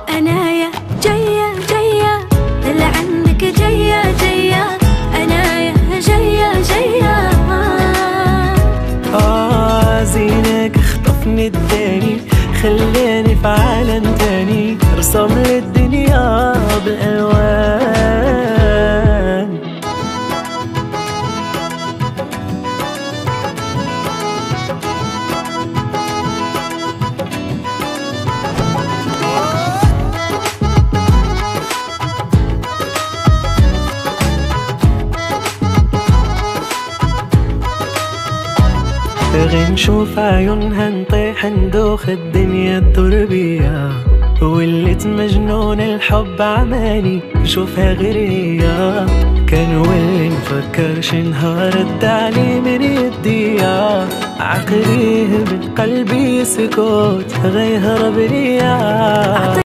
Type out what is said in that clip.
أنايا جاية جاية لعندك جاية جاية أنايا جاية جاية زينك اخطفني الداني خلاني في عالم تاني رسم للدنيا بالألوان غير نشوف عيونها نطيح ندوخ الدنيا تدور بيا وليت مجنون الحب عماني نشوفها غيريا كان واللي مفكرش نهار ادعلي من يديا عقلي هبط قلبي سكوت غيهرب ليا